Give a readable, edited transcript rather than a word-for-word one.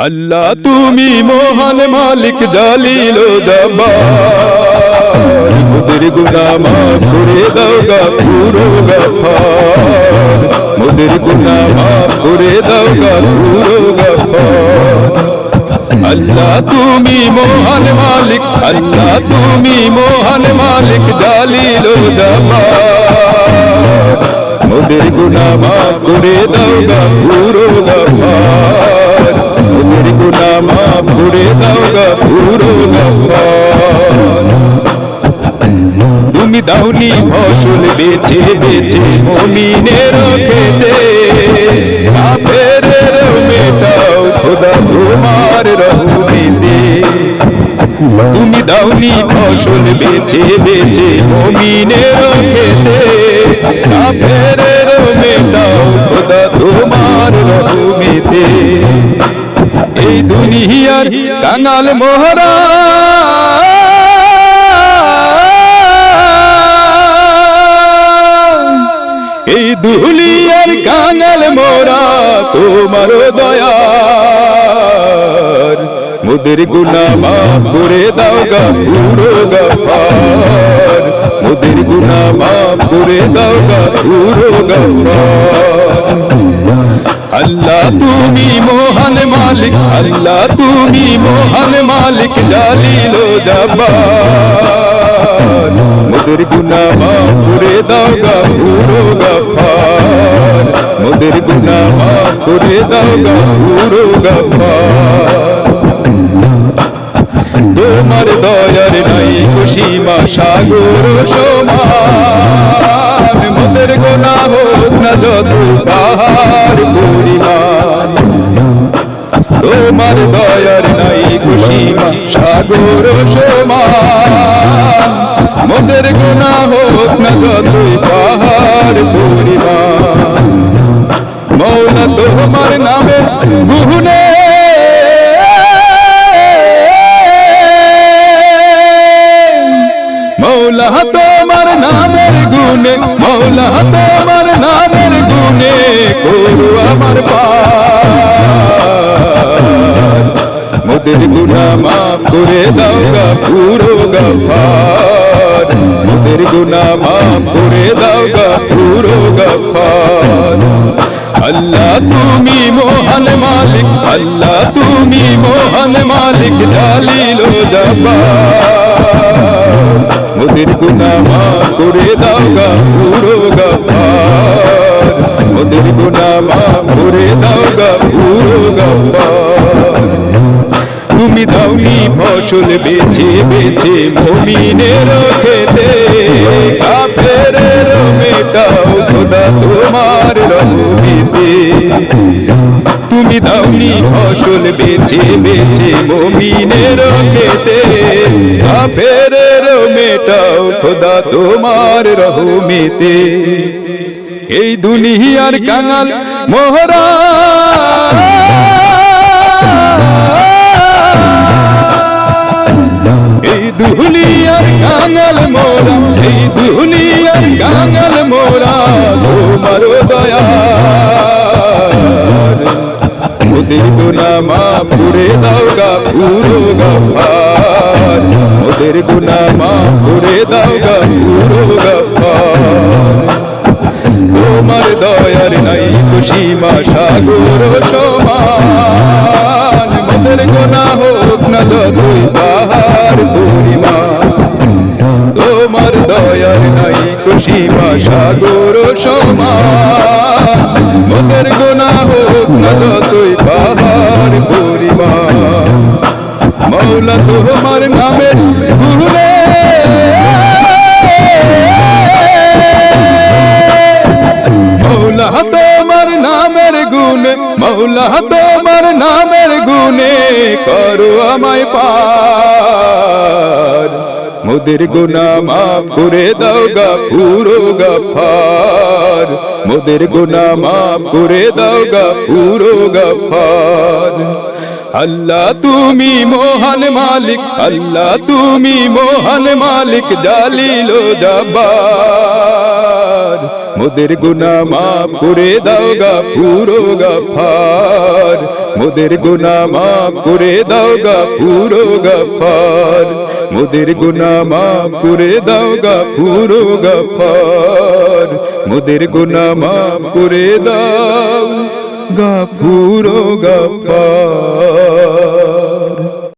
আল্লাহ তুমি মহান মালিক জালিল ও জব্বার, মোদের গুনাহ মাফ করে দাও গফুর ও গফফার, মোদের গুনাহ মাফ করে দাও গফুর ও গফফার। আল্লাহ তুমি মহান মালিক, আল্লাহ তুমি মহান মালিক জালিল ও জব্বার, মোদের গুনাহ মাফ করে দাও গফুর ও গফফার, মোদের গুনাহ মাফ করে দাও গফুর ও গফফার। তুমি দাওনি ফসল বেছে বেছে মুমিনের খেতে, কাফেরের মেটাও খোদা তোমার রহমতে। তুমি দাওনি ফসল বেছে বেছে মুমিনের খেতে, কাফেরের মেটাও খোদা তোমার রহমতে। এই দুনিয়ার কাঙাল মোহরা এই দুলিয়ার কাঙাল মোরা তোমার দয়ার, মোদের গুনাহ মাফ করে দাও গফুর ও গফফার, মোদের গুনাহ মাফ করে দাও গফুর ও গফফার। আল্লাহ তুমি মহান মালিক, আল্লাহ তুমি মহান মালিক জালিল ও জব্বার, মোদের গুনাহ মাফ করে দাও গফুর ও গফফার, মোদের গুনাহ মাফ করে দাও গফুর ও গফফার। তোমার দয়ার নাই সীমা সাগর সমান, মোদের গুনাহ হোক না যত পাহাড় পরিমাণ। তোমার দয়ার নাই সীমা সাগর সমান, মোদের গুনাহ হোক না যত পাহাড় পরিমাণ। মওলা তোমার নামে গুনে মৌলা তোমার নামের গুনে, মৌলা তোমার নামের গুনে করো আমার পার, মোদের গুনাহ মাফ করে দাও গফুর ও গফফার, মোদের গুনাহ মাফ করে দাও গফুর ও গফফার। আল্লাহ তুমি মহান মালিক, আল্লাহ তুমি মহান মালিক জালিল ও জব্বার, মোদের গুনাহ মাফ করে দাও গফুর ও গফফার, মোদের গুনাহ মাফ করে দাও গফুর ও গফফার। তুমি দাওনি ফসল বেছে বেছে মুমিনের খেতে, কাফেরের মেটাও খোদা তোমার রহমতে। তুমি দাওনি ফসল বেছে বেছে মুমিনের খেতে, কাফেরের মেটাও খোদা তোমার রহমতে। এই দুনিয়ার কাঙাল মোহরা এই দুনিয়ার কাঙাল মোরা, এই দুনিয়ার কাঙাল মোরা তোমার দয়ার, মোদের গুনাহ মাফ করে দাও গফুর ও গফফার, মোদের গুনাহ মাফ করে দাও গফুর ও গফফার। তোমার দয়ার নাই সীমা সাগর সমান, মোদের গুনাহ হোক না যতই পাহাড় পরিমাণ। তোমার দয়ার নাই সীমা সাগর সমান, মোদের গুনাহ হোক না যতই পাহাড় পরিমাণ। মওলা তোমার নামের গুনে মওলা তোমার নামের গুনে, মওলা তোমার নামের গুনে করো আমায় পার, মোদের গুনাহ মাফ করে দাও গফুর ও গফফার, মোদের গুনাহ মাফ করে দাও গফুর ও গফফার। আল্লাহ তুমি মহান মালিক, আল্লাহ তুমি মহান মালিক জালিল ও জব্বার, মোদের গুনাহ মাফ করে দাও গাফুরো গাফার মোদের গুনাহ মাফ করে দাও গাফুরো গাফার মোদের গুনাহ মাফ করে দাও গাফুরো গাফার মোদের গুনাহ মাফ করে দাও গাফুরো গাফার